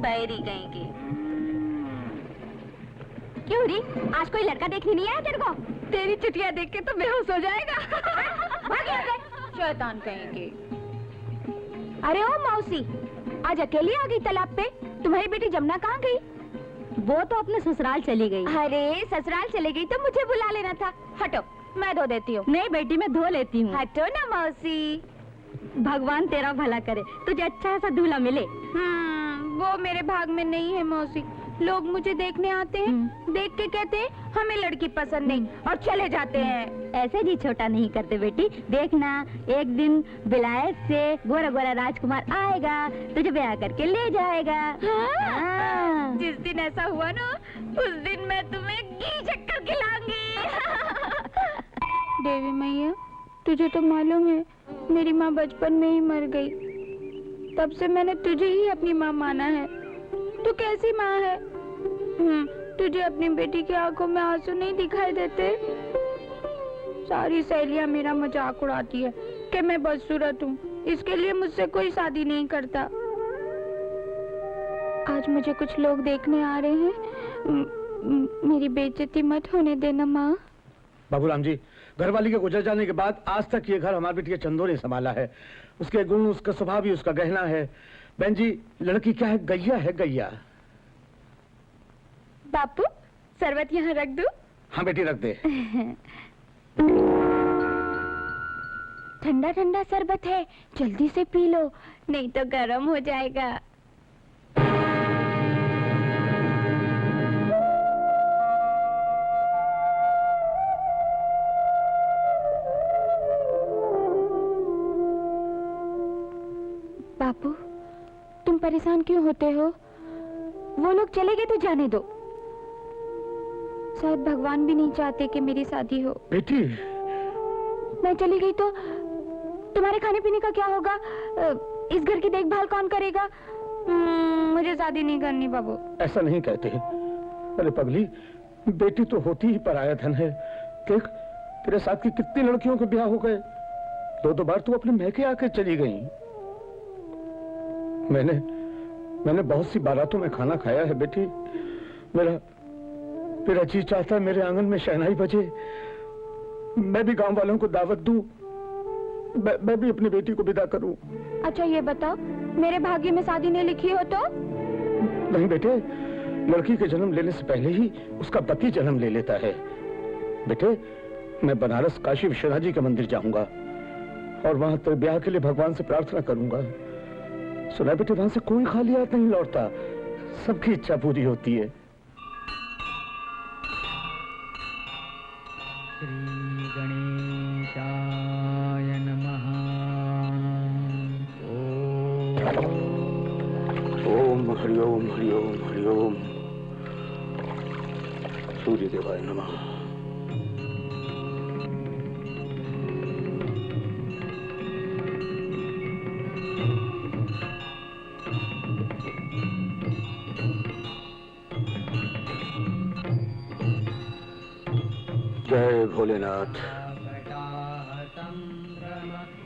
बैरी कहीं की। क्यों री, आज कोई लड़का देखने नहीं आया तेरे को? तेरी चुटिया देख के तो बेहोश हो जाएगा। शैतान कहीं की। अरे ओ मौसी, आज अकेली आ गई तालाब पे? तुम्हारी बेटी जमुना कहाँ गई? वो तो अपने ससुराल चली गई। अरे ससुराल चली गई तो मुझे बुला लेना था। हटो, मैं धो देती हूँ। नहीं बेटी, मैं धो लेती हूँ। हटो ना मौसी। भगवान तेरा भला करे, तुझे अच्छा सा दूल्हा मिले। वो मेरे भाग में नहीं है मौसी। लोग मुझे देखने आते हैं, देख के कहते हैं हमें लड़की पसंद नहीं, और चले जाते हैं। ऐसे जी छोटा नहीं करते बेटी। देखना, एक दिन विलायत से गोरा गोरा राजकुमार आएगा, तुझे ब्याह करके ले जाएगा। हाँ। जिस दिन ऐसा हुआ ना, उस दिन मैं तुम्हें घी शक्कर खिलाऊंगी। देवी मैया, तुझे तो मालूम है मेरी माँ बचपन में ही मर गई। तब से मैंने तुझे ही अपनी माँ माना है। तू कैसी माँ है? तुझे अपनी बेटी की आंखों में आंसू नहीं दिखाई देते? सारी सहेलियां मेरा मजाक उड़ाती है कि मैं बदसूरत हूँ, इसके लिए मुझसे कोई शादी नहीं करता। आज मुझे कुछ लोग देखने आ रहे हैं। मेरी बेइज्जती मत होने देना माँ। बाबूराम जी, घरवाली के गुजर जाने के बाद आज तक ये घर हमारी बेटी के चंदो ने संभाला है। उसके गुण, उसका स्वभाव भी उसका गहना है। बहन जी, लड़की क्या है? गैया है, गैया। बापू, शरबत यहाँ रख दूं? हाँ बेटी, रख दे। ठंडा ठंडा शरबत है, जल्दी से पी लो, नहीं तो गर्म हो जाएगा। बापू, तुम परेशान क्यों होते हो? वो लोग चले गए तो जाने दो। शायद भगवान भी नहीं चाहते कि मेरी शादी हो। बेटी, मैं चली गई तो तुम्हारे खाने पीने का क्या होगा? इस घर की देखभाल कौन करेगा? मुझे शादी नहीं करनी बाबू। ऐसा नहीं कहते। अरे पगली, बेटी तो होती ही पराया धन है। देख, तेरे साथ की कितनी लड़कियों के ब्याह हो गए। दो बार तू अपने मैके आके चली गई। मैंने बहुत सी बारातों में खाना खाया है बेटी। मेरा जी चाहता है मेरे आंगन में शहनाई बजे, मैं भी गांव वालों को दावत दूं, मैं भी अपनी बेटी को विदा करूं। अच्छा ये बताओ, मेरे भाग्य में शादी नहीं लिखी हो तो? नहीं बेटे, लड़की के जन्म लेने से पहले ही उसका पति जन्म ले लेता है। बेटे, मैं बनारस काशी विश्वनाथ जी के मंदिर जाऊंगा और वहां तेरे ब्याह के लिए भगवान से प्रार्थना करूंगा। सुना बेटे, वहां से कोई खाली हाथ नहीं लौटता, सबकी इच्छा पूरी होती है। श्री गणेशाय नमः। ओम हरि ओम हरि ओम हरि ओम। सूर्य देवाय नमः। जय भोलेनाथ।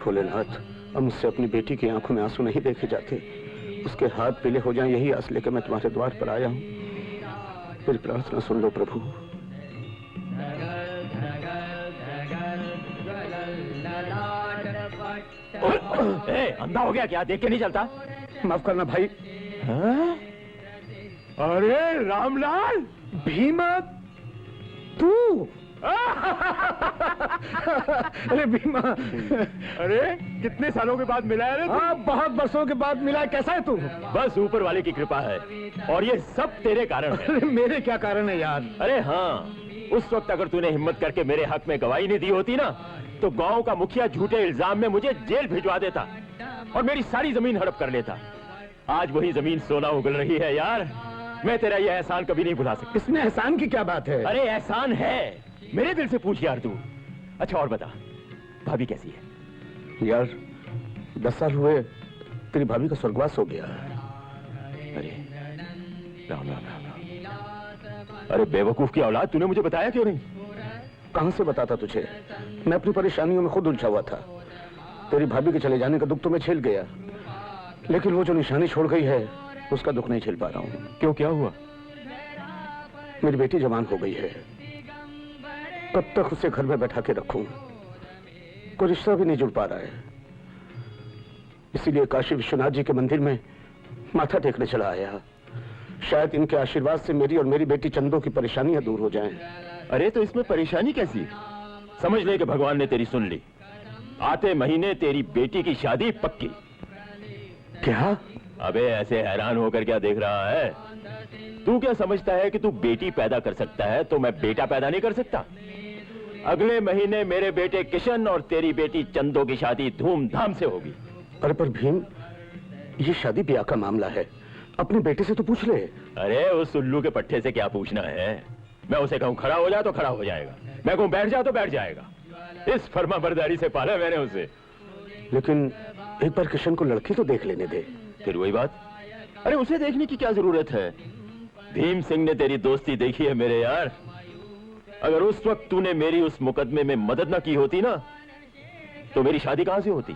भोलेनाथ, अब मुझसे अपनी बेटी की आंखों में आंसू नहीं देखे जाते। उसके हाथ पीले हो जाएं, यही आस लेकर मैं तुम्हारे द्वार पर आया हूँ। मेरी प्रार्थना सुन लो प्रभु। अंधा हो गया क्या? देख के नहीं चलता? माफ करना भाई। हाँ? अरे रामलाल, भीमा, तू? अरे भीमा, अरे कितने सालों के बाद मिला है? हाँ, बहुत बरसों के बाद मिला है। कैसा है तू? बस ऊपर वाले की कृपा है, और ये सब तेरे कारण है। अरे मेरे क्या कारण है यार? अरे हाँ, उस वक्त अगर तूने हिम्मत करके मेरे हक में गवाही नहीं दी होती ना, तो गांव का मुखिया झूठे इल्जाम में मुझे जेल भिजवा देता और मेरी सारी जमीन हड़प कर लेता। आज वही जमीन सोना उगल रही है यार। मैं तेरा ये एहसान कभी नहीं भुला सकता। इसमें एहसान की क्या बात है? अरे एहसान है, मेरे दिल से पूछ यार तू। अच्छा और बता, भाभी कैसी है? यार 10 साल हुए तेरी भाभी का स्वर्गवास हो गया। अरे राम राम राम राम। अरे बेवकूफ की औलाद, तूने मुझे बताया क्यों नहीं? कहां से बताता तुझे? मैं अपनी परेशानियों में खुद उलझा हुआ था। तेरी भाभी के चले जाने का दुख तो मैं झेल गया, लेकिन वो जो निशानी छोड़ गई है उसका दुख नहीं झेल पा रहा हूँ। क्यों, क्या हुआ? मेरी बेटी जवान हो गई है, कब तक उसे घर में बैठा के रखूं? कोई रिश्ता भी नहीं जुड़ पा रहा है। इसीलिए काशी विश्वनाथ जी के मंदिर में माथा टेकने चला आया। शायद इनके आशीर्वाद से मेरी और मेरी बेटी चंदो की परेशानियां दूर हो जाएं। अरे तो इसमें परेशानी कैसी? समझ ले कि भगवान ने तेरी सुन ली। आते महीने तेरी बेटी की शादी पक्की। क्या? अबे ऐसे हैरान होकर क्या देख रहा है? तू क्या समझता है कि तू बेटी पैदा कर सकता है तो मैं बेटा पैदा नहीं कर सकता? अगले महीने मेरे बेटे किशन और तेरी बेटी चंदो की शादी धूमधाम से होगी। अरे पर भीम, ये शादी ब्याह का मामला है, अपने बेटे से तो पूछ ले। अरे उस उल्लू के पट्टे से क्या पूछना है? मैं उसे कहूं खड़ा हो जा तो खड़ा हो जाएगा, मैं कहूं बैठ जा तो बैठ जाएगा। इस फर्माबरदारी से पाला मैंने उसे। लेकिन एक बार किशन को लड़की तो देख लेने दे। फिर वही बात, अरे उसे देखने की क्या जरूरत है? भीम सिंह ने तेरी दोस्ती देखी है मेरे यार। अगर उस वक्त तूने मेरी उस मुकदमे में मदद न की होती ना, तो मेरी शादी कहां से होती?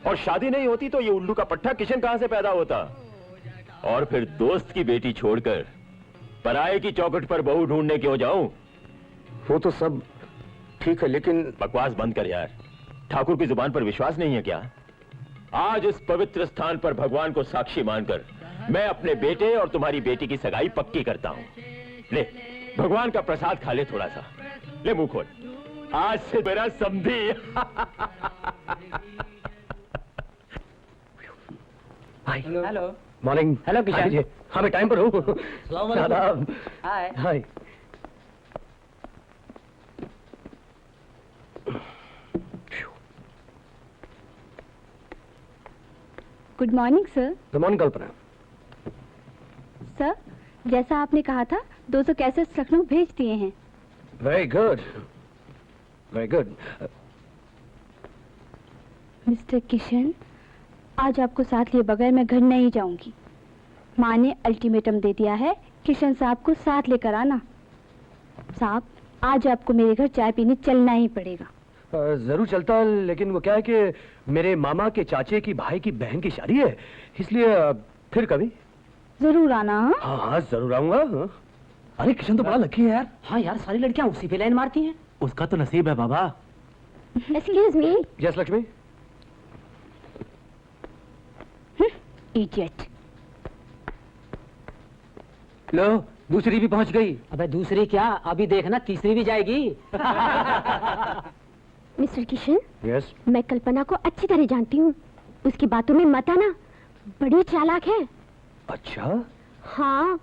और शादी नहीं होती तो ये उल्लू का पट्टा किशन कहां से पैदा होता? और फिर दोस्त की बेटी छोड़कर पराये की चौखट पर बहू ढूंढने क्यों जाऊं? वो तो सब ठीक है, लेकिन बकवास बंद कर यार। ठाकुर की जुबान पर विश्वास नहीं है क्या? आज इस पवित्र स्थान पर भगवान को साक्षी मानकर मैं अपने बेटे और तुम्हारी बेटी की सगाई पक्की करता हूं। ले, भगवान का प्रसाद खा ले थोड़ा सा। ले मुंह खोल, आज से मेरा समधी। हेलो। मॉर्निंग। हेलो किशन। हाँ मैं टाइम पर हूँ। आदाब। Hi. Hi. Good morning sir. Good morning Kalpana. Sir, जैसा आपने कहा था 200 कैसेट्स लखनऊ भेज दिए हैं। Very good, very good. Mister Kishan, आज आपको साथ लिए बगैर मैं घर नहीं जाऊंगी। माँ ने अल्टीमेटम दे दिया है, किशन साहब को साथ लेकर आना। साहब, आज आपको मेरे घर चाय पीने चलना ही पड़ेगा। जरूर चलता, लेकिन वो क्या है कि मेरे मामा के चाचे की भाई की बहन की शादी है, इसलिए फिर कभी जरूर आना। हाँ हाँ जरूर आऊंगा। हाँ। अरे किशन तो बड़ा लकी है यार। हाँ यार, सारी लड़कियां उसी पे लाइन मारती हैं। उसका तो नसीब है बाबा। Excuse me. Yes Lakshmi. Idiot. लो, दूसरी भी पहुंच गई। अबे दूसरी क्या, अभी देखना तीसरी भी जाएगी। Mister Kishan, yes. मैं कल्पना को अच्छी तरह जानती हूँ। उसकी बातों में मत आना, बड़ी चालाक है। अच्छा। हाँ,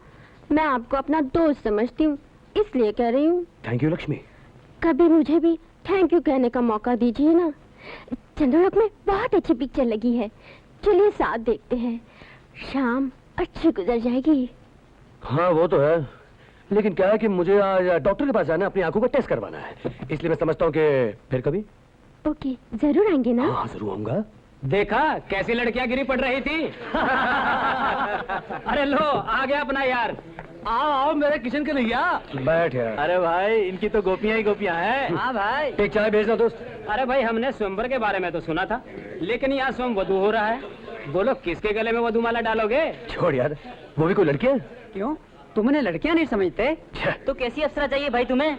मैं आपको अपना दोस्त समझती हूँ, इसलिए कह रही हूँ। Thank you Lakshmi. कभी मुझे भी थैंक यू कहने का मौका दीजिए ना। चंद्रलोक में बहुत अच्छी पिक्चर लगी है, चलिए साथ देखते हैं। शाम अच्छी गुजर जाएगी। हाँ वो तो है, लेकिन क्या है कि मुझे आज डॉक्टर के पास जाना है, अपनी आंखों का टेस्ट करवाना है, इसलिए मैं समझता हूँ कि फिर कभी। ओके, जरूर आएंगे ना? हाँ जरूर आऊंगा। देखा कैसी लड़कियां गिरी पड़ रही थी। अरे लो, आ गया अपना यार। आओ आओ मेरे किशन के नैया। बैठ यार। अरे भाई, इनकी तो गोपियां ही गोपियां हैं। हाँ भाई। एक चाय भेजना दोस्त। अरे भाई, हमने स्वयंवर के बारे में तो सुना था, लेकिन यहाँ स्वयं वधू हो रहा है। बोलो किसके गले में वधूमाला डालोगे? छोड़ यार, वो भी कोई लड़की है? क्यों, तुमने लड़कियां नहीं समझते? तो कैसी अप्सरा चाहिए भाई तुम्हें?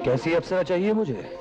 कैसी अप्सरा चाहिए मुझे?